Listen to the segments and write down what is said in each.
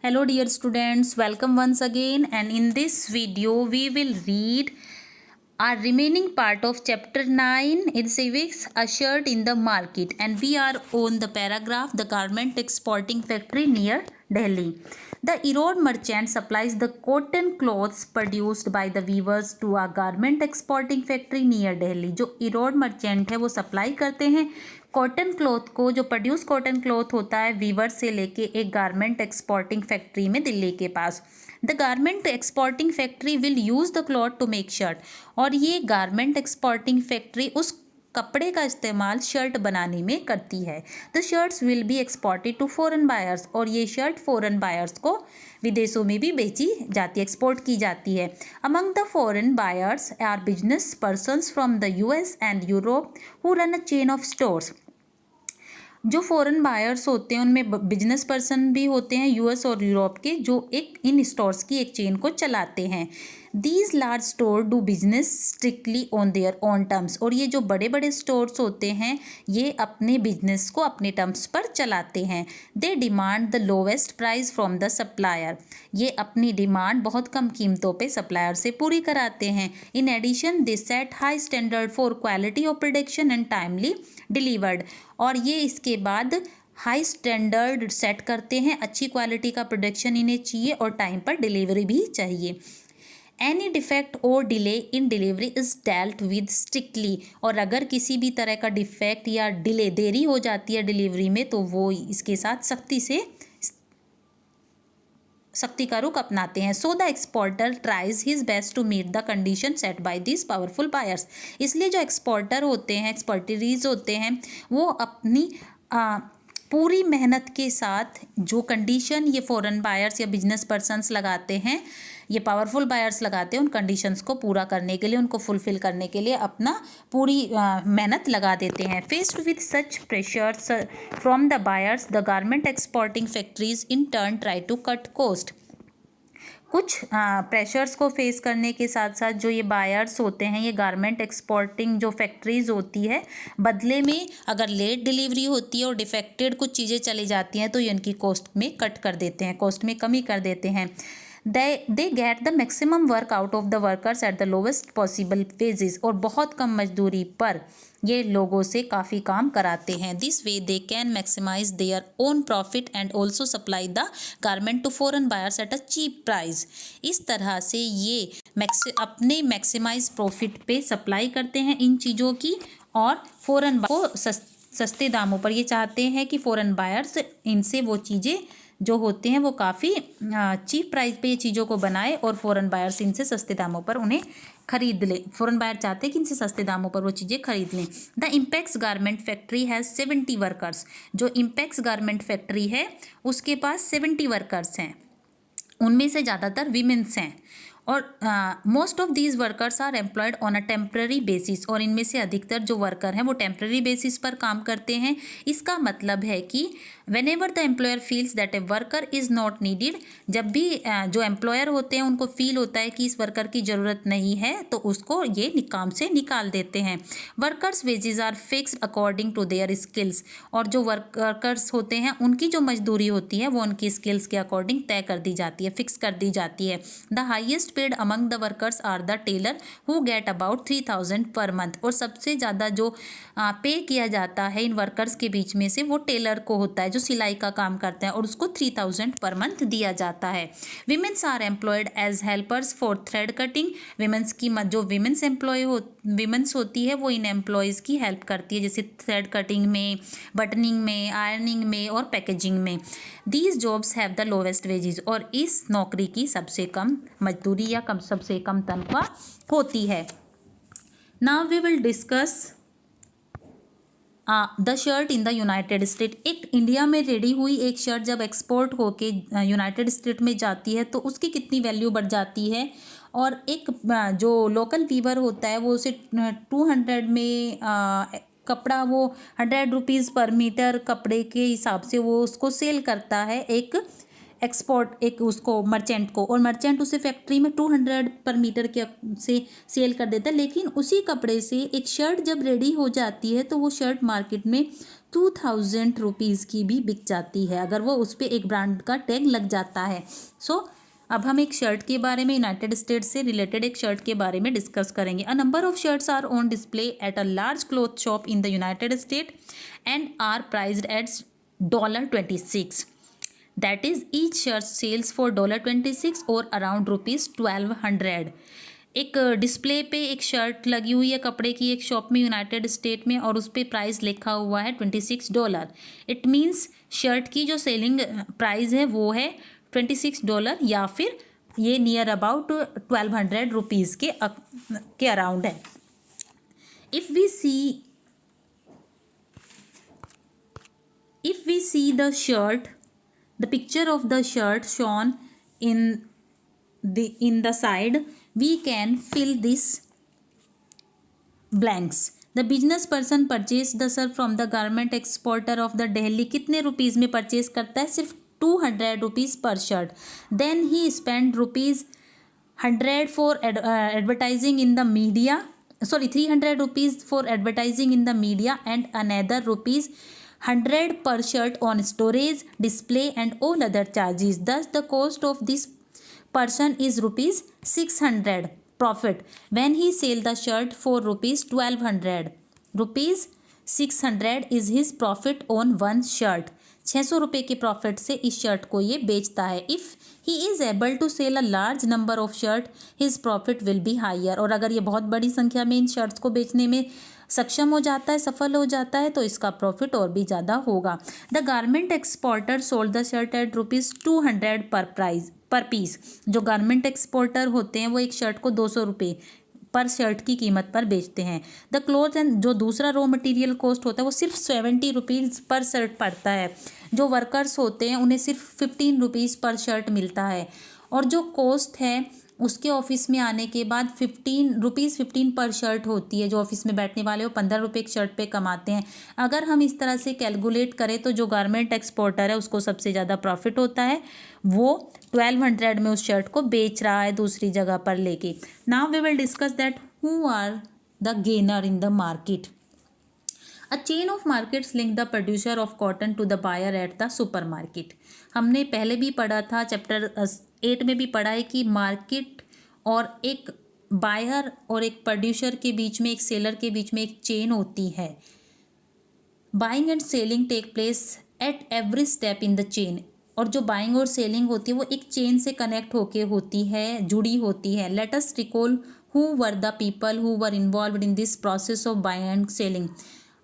Hello dear students, welcome once again, and in this video we will read our remaining part of chapter 9 in civics, a shirt in the market, and we are on the paragraph the garment exporting factory near Delhi. The Erode merchant supplies the cotton clothes produced by the weavers to a garment exporting factory near Delhi. जो Erode merchant है वो supply करते हैं cotton cloth को, जो produce cotton cloth होता है Weaver से लेके एक गारमेंट एक्सपोर्टिंग फैक्ट्री में दिल्ली के पास. The garment exporting factory will use the cloth to make shirt. और ये गारमेंट एक्सपोर्टिंग फैक्ट्री उस कपड़े का इस्तेमाल शर्ट बनाने में करती है. The shirts will be exported to foreign buyers. और ये शर्ट फॉरेन बायर्स को विदेशों में भी बेची जाती है, एक्सपोर्ट की जाती है. Among the foreign buyers are business persons from the US and Europe who run a chain of stores. जो फॉरेन बायर्स होते हैं उनमें बिजनेस पर्सन भी होते हैं यूएस और यूरोप के, जो एक इन स्टोर्स की एक चेन को चलाते हैं. These large store do business strictly on their own terms. और ये जो बड़े बड़े स्टोर्स होते हैं ये अपने बिजनेस को अपने टर्म्स पर चलाते हैं. They demand the lowest price from the supplier. ये अपनी डिमांड बहुत कम कीमतों पे सप्लायर से पूरी कराते हैं. In addition they set high standard for quality of production and timely delivered. और ये इसके बाद हाई स्टैंडर्ड सेट करते हैं, अच्छी क्वालिटी का प्रोडक्शन इन्हें चाहिए और टाइम पर डिलीवरी भी चाहिए. एनी डिफेक्ट और delay in delivery is dealt with strictly. और अगर किसी भी तरह का डिफेक्ट या डिले देरी हो जाती है डिलीवरी में तो वो इसके साथ सख्ती का रुख अपनाते हैं. So the exporter tries his best to meet the condition set by this powerful buyers. इसलिए जो एक्सपोर्टर होते हैं, एक्सपर्टरीज होते हैं, वो अपनी पूरी मेहनत के साथ जो कंडीशन ये फॉरेन बायर्स या बिजनेस पर्सनस लगाते हैं, ये पावरफुल बायर्स लगाते हैं, उन कंडीशंस को पूरा करने के लिए, उनको फुलफिल करने के लिए अपना पूरी मेहनत लगा देते हैं. Faced with such pressures from the buyers the garment exporting factories in turn try to cut cost. कुछ प्रेशर्स को फेस करने के साथ साथ जो ये बायर्स होते हैं, ये गारमेंट एक्सपोर्टिंग जो फैक्ट्रीज होती है, बदले में अगर लेट डिलीवरी होती है और डिफेक्टेड कुछ चीज़ें चली जाती हैं तो ये उनकी कॉस्ट में कट कर देते हैं, कॉस्ट में कमी कर देते हैं. They get the maximum work out of the workers at the lowest possible wages. और बहुत कम मजदूरी पर ये लोगों से काफ़ी काम कराते हैं. This way they can maximise their own profit and also supply the garment to foreign buyers at a cheap price. इस तरह से ये अपने मैक्सिमाइज प्रॉफिट पे सप्लाई करते हैं इन चीज़ों की, और फॉरेन को सस्ते दामों पर. ये चाहते हैं कि फॉरेन बायर्स इनसे वो चीज़ें जो होते हैं वो काफ़ी चीप प्राइस पे ये चीज़ों को बनाए और फॉरेन बायर्स इनसे सस्ते दामों पर उन्हें खरीद लें. फॉरेन बायर चाहते हैं कि इनसे सस्ते दामों पर वो चीज़ें खरीद लें. The Impex garment factory has 70 workers. जो इम्पैक्स गारमेंट फैक्ट्री है उसके पास 70 वर्कर्स हैं, उनमें से ज़्यादातर वीमेंस हैं. और most of these workers are employed on a temporary basis. और इनमें से अधिकतर जो वर्कर हैं वो टेम्प्रेरी बेसिस पर काम करते हैं. इसका मतलब है कि when ever the employer feels that a worker is not needed. जब भी जो एम्प्लॉयर होते हैं उनको फील होता है कि इस वर्कर की ज़रूरत नहीं है तो उसको ये काम से निकाल देते हैं. Workers wages are fixed according to their skills. और जो वर्कर्स होते हैं उनकी जो मजदूरी होती है वो उनकी स्किल्स के अकॉर्डिंग तय कर दी जाती है, फिक्स कर दी जाती है. The highest paid among the workers are the tailor who get about 3000 per month. और सबसे ज़्यादा जो पे किया जाता है इन वर्कर्स के बीच में से वो टेलर को होता है, जो सिलाई का काम करते हैं, और उसको 3000 पर मंथ दिया जाता है. Womens are employed as helpers for thread cutting. Womens की जो विमेंस होती है वो इन एम्प्लॉयज़ की हेल्प करती है, जैसे थ्रेड कटिंग में, बटनिंग में, आयरनिंग में और पैकेजिंग में. These jobs have the lowest wages. और इस नौकरी की सबसे कम मजदूरी या सबसे कम तनख्वाह होती है. Now we will discuss the shirt in the United State. एक इंडिया में रेडी हुई एक शर्ट जब एक्सपोर्ट होके यूनाइटेड स्टेट में जाती है तो उसकी कितनी वैल्यू बढ़ जाती है. और एक जो लोकल वीवर होता है वो उसे 200 में कपड़ा वो 100 रुपीज़ पर मीटर कपड़े के हिसाब से वो उसको सेल करता है एक एक्सपोर्ट एक उसको मर्चेंट को, और मर्चेंट उसे फैक्ट्री में 200 पर मीटर के से सेल कर देता है। लेकिन उसी कपड़े से एक शर्ट जब रेडी हो जाती है तो वो शर्ट मार्केट में 2000 रुपीज़ की भी बिक जाती है, अगर वो उस पर एक ब्रांड का टैग लग जाता है। अब हम एक शर्ट के बारे में, यूनाइटेड स्टेट्स से रिलेटेड एक शर्ट के बारे में डिस्कस करेंगे। A number of shirts are on display at a large cloth shop in the United State and are priced at $26, that is each shirt sells for $26 और around ₹1200। एक display पे एक shirt लगी हुई है कपड़े की एक शॉप में यूनाइटेड स्टेट में, और उस पर प्राइस लिखा हुआ है $26। इट मीन्स शर्ट की जो सेलिंग प्राइस है वो है $26, या फिर ये नियर अबाउट 1200 रुपीज़ के अराउंड है। If we see the shirt, the picture of the shirt shown in the side, we can fill this blanks. The business person purchased the shirt from the garment exporter of the Delhi. कितने rupees में purchase करता है? सिर्फ 200 rupees पर shirt. Then he spent ₹100 for advertising in the media. 300 rupees for advertising in the media and another ₹100 per shirt on storage, display and all other charges. Thus the cost of this person is ₹600 profit when he sell the shirt for ₹1200. ₹600 is his profit on one shirt. 600 रुपये के profit से इस shirt को ये बेचता है। If he is able to sell a large number of shirt his profit will be higher. और अगर ये बहुत बड़ी संख्या में इन शर्ट्स को बेचने में सक्षम हो जाता है, सफल हो जाता है, तो इसका प्रॉफिट और भी ज़्यादा होगा। The garment exporter sold the shirt eight ₹200 पर पीस। जो गारमेंट एक्सपोर्टर होते हैं वो एक शर्ट को 200 रुपये पर शर्ट की कीमत पर बेचते हैं। द क्लोथ एंड जो दूसरा रॉ मटेरियल कॉस्ट होता है वो सिर्फ 70 रुपीज़ पर शर्ट पड़ता है। जो वर्कर्स होते हैं उन्हें सिर्फ 15 रुपीज़ पर शर्ट मिलता है, और जो कॉस्ट है उसके ऑफिस में आने के बाद 15 पर शर्ट होती है। जो ऑफिस में बैठने वाले वो 15 रुपये एक शर्ट पे कमाते हैं। अगर हम इस तरह से कैलकुलेट करें तो जो गारमेंट एक्सपोर्टर है उसको सबसे ज़्यादा प्रॉफिट होता है, वो 1200 में उस शर्ट को बेच रहा है दूसरी जगह पर लेके। Now we will discuss that who are the gainer in the market. A chain of markets link the producer of cotton to the buyer at the super market. हमने पहले भी पढ़ा था, चैप्टर 8 में भी पढ़ा है कि मार्केट और एक बायर और एक प्रोड्यूसर के बीच में, एक सेलर के बीच में एक चेन होती है। Buying and selling take place at every step in the chain. और जो बाइंग और सेलिंग होती है वो एक चेन से कनेक्ट होके होती है, जुड़ी होती है। Let us recall who were the people who were involved in this process of buying and selling.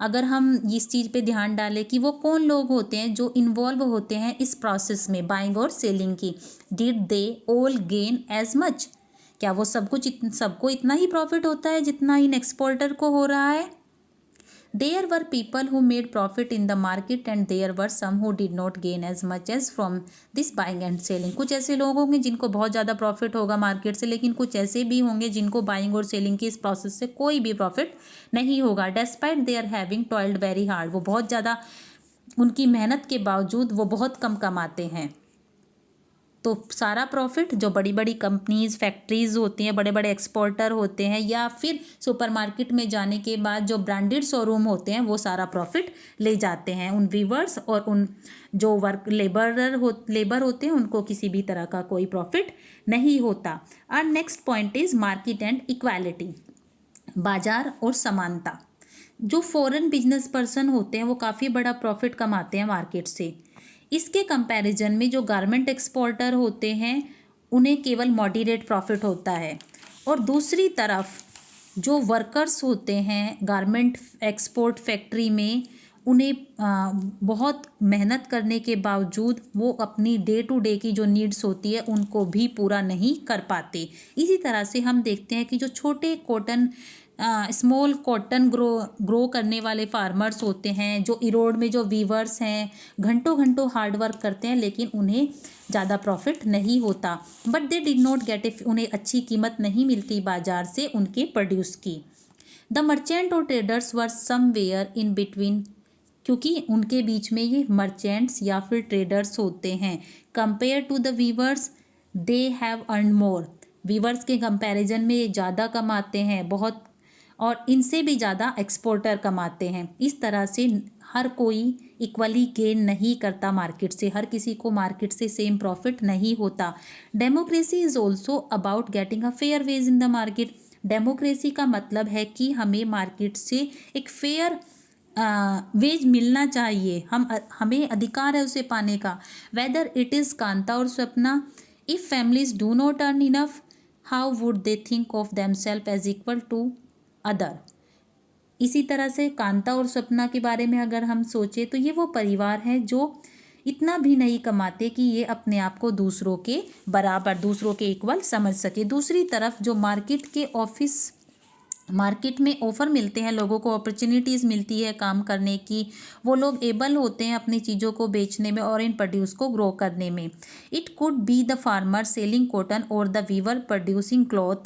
अगर हम इस चीज़ पे ध्यान डालें कि वो कौन लोग होते हैं जो इन्वॉल्व होते हैं इस प्रोसेस में बाइंग और सेलिंग की। Did they all gain as much? क्या वो सबको इतना ही प्रॉफिट होता है जितना इन एक्सपोर्टर को हो रहा है? There were people who made profit in the market and there were some who did not gain as much as from this buying and selling. कुछ ऐसे लोग होंगे जिनको बहुत ज़्यादा प्रॉफिट होगा मार्केट से, लेकिन कुछ ऐसे भी होंगे जिनको बाइंग और सेलिंग की इस प्रोसेस से कोई भी प्रॉफिट नहीं होगा। Despite they are having toiled very hard, वो बहुत ज़्यादा, उनकी मेहनत के बावजूद वो बहुत कम कमाते हैं। तो सारा प्रॉफिट जो बड़ी बड़ी कंपनीज, फैक्ट्रीज़ होती हैं, बड़े बड़े एक्सपोर्टर होते हैं, या फिर सुपरमार्केट में जाने के बाद जो ब्रांडेड शोरूम होते हैं वो सारा प्रॉफिट ले जाते हैं। उन वीवर्स और उन जो लेबर होते हैं उनको किसी भी तरह का कोई प्रॉफिट नहीं होता। और next point is market and equality, बाजार और समानता। जो फॉरेन बिजनेस पर्सन होते हैं वो काफ़ी बड़ा प्रॉफिट कमाते हैं मार्केट से। इसके कंपैरिजन में जो गारमेंट एक्सपोर्टर होते हैं उन्हें केवल मॉडरेट प्रॉफिट होता है। और दूसरी तरफ जो वर्कर्स होते हैं गारमेंट एक्सपोर्ट फैक्ट्री में, उन्हें बहुत मेहनत करने के बावजूद वो अपनी डे टू डे की जो नीड्स होती है उनको भी पूरा नहीं कर पाते। इसी तरह से हम देखते हैं कि जो छोटे स्मॉल कॉटन ग्रो करने वाले फार्मर्स होते हैं, जो इरोड में जो वीवर्स हैं, घंटों घंटों हार्ड वर्क करते हैं लेकिन उन्हें ज़्यादा प्रॉफिट नहीं होता। But they did not gate उन्हें अच्छी कीमत नहीं मिलती बाजार से उनके प्रोड्यूस की। द मर्चेंट और traders were somewhere in between क्योंकि उनके बीच में ये मर्चेंट्स या फिर ट्रेडर्स होते हैं। Compare to the weavers they have earn more, weavers के कंपैरिजन में ये ज़्यादा कमाते हैं बहुत, और इनसे भी ज़्यादा एक्सपोर्टर कमाते हैं। इस तरह से हर कोई इक्वली गेन नहीं करता मार्केट से, हर किसी को मार्केट से सेम प्रॉफिट नहीं होता। Democracy is also about getting a fair ways in the market. Democracy का मतलब है कि हमें मार्केट से एक फेयर वेज मिलना चाहिए, हमें अधिकार है उसे पाने का। वेदर इट इज़ कांता और Swapna, if families do not earn enough how would they think of themselves as equal to other. इसी तरह से कांता और सपना के बारे में अगर हम सोचें तो ये वो परिवार हैं जो इतना भी नहीं कमाते कि ये अपने आप को दूसरों के बराबर, दूसरों के इक्वल समझ सके। दूसरी तरफ जो मार्केट में ऑफ़र मिलते हैं, लोगों को अपॉर्चुनिटीज़ मिलती है काम करने की, वो लोग एबल होते हैं अपनी चीज़ों को बेचने में और इन प्रोड्यूस को ग्रो करने में। It could be the farmer selling cotton और द वीवर प्रोड्यूसिंग क्लॉथ।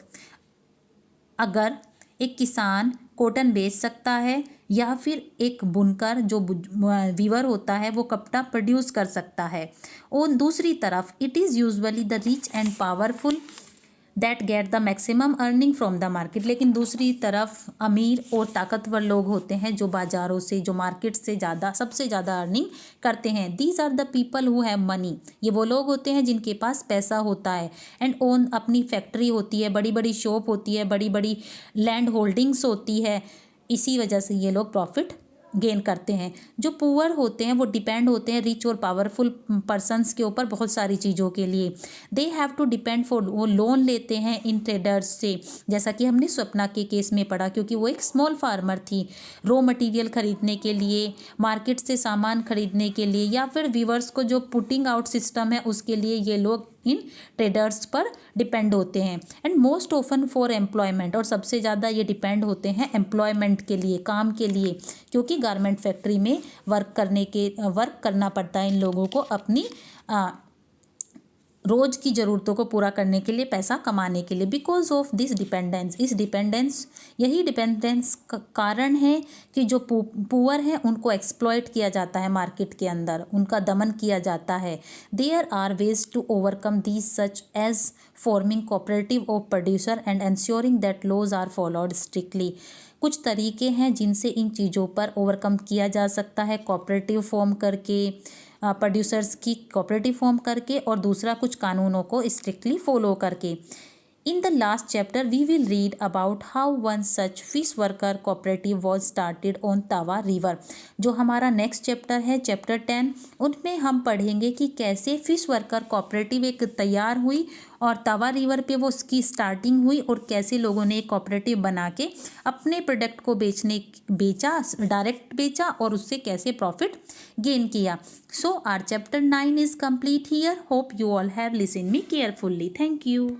अगर एक किसान कॉटन बेच सकता है या फिर एक बुनकर जो वीवर होता है वो कपड़ा प्रोड्यूस कर सकता है। और दूसरी तरफ it is usually the rich and powerful that get the maximum earning from the market. लेकिन दूसरी तरफ अमीर और ताकतवर लोग होते हैं जो बाज़ारों से, जो मार्केट से ज़्यादा, सबसे ज़्यादा अर्निंग करते हैं। These are the people who have money, ये वो लोग होते हैं जिनके पास पैसा होता है एंड ओन, अपनी फैक्ट्री होती है, बड़ी बड़ी शॉप होती है, बड़ी बड़ी लैंड होल्डिंग्स होती है। इसी वजह से ये लोग प्रॉफिट गेन करते हैं। जो पुअर होते हैं वो डिपेंड होते हैं रिच और पावरफुल पर्सन्स के ऊपर बहुत सारी चीज़ों के लिए। They have to depend for, वो लोन लेते हैं इन ट्रेडर्स से, जैसा कि हमने स्वप्ना के केस में पढ़ा, क्योंकि वो एक स्मॉल फार्मर थी। रॉ मटेरियल खरीदने के लिए, मार्केट से सामान खरीदने के लिए, या फिर वीवर्स को जो पुटिंग आउट सिस्टम है उसके लिए ये लोग इन ट्रेडर्स पर डिपेंड होते हैं। And most often for employment, और सबसे ज़्यादा ये डिपेंड होते हैं एम्प्लॉयमेंट के लिए, काम के लिए, क्योंकि गारमेंट फैक्ट्री में वर्क करना पड़ता है इन लोगों को अपनी रोज़ की ज़रूरतों को पूरा करने के लिए, पैसा कमाने के लिए। बिकॉज ऑफ दिस डिपेंडेंस, यही डिपेंडेंस का कारण है कि जो पुअर हैं उनको एक्सप्लॉइट किया जाता है मार्केट के अंदर, उनका दमन किया जाता है। There are ways to overcome these such as forming cooperative of producer and ensuring that laws are followed strictly. कुछ तरीके हैं जिनसे इन चीज़ों पर ओवरकम किया जा सकता है, कोऑपरेटिव फॉर्म करके, प्रोड्यूसर्स की कोऑपरेटिव फॉर्म करके, और दूसरा कुछ कानूनों को स्ट्रिक्टली फॉलो करके। In the last chapter, we will read about how one such fish worker cooperative was started on Tawa River। जो हमारा नेक्स्ट चैप्टर है, चैप्टर 10, उनमें हम पढ़ेंगे कि कैसे फिश वर्कर कोऑपरेटिव एक तैयार हुई और तवा रिवर पे वो उसकी स्टार्टिंग हुई, और कैसे लोगों ने एक कोऑपरेटिव बना के अपने प्रोडक्ट को डायरेक्ट बेचा और उससे कैसे प्रॉफिट गेन किया। So our chapter 9 is complete here. Hope you all have listen me carefully. Thank you.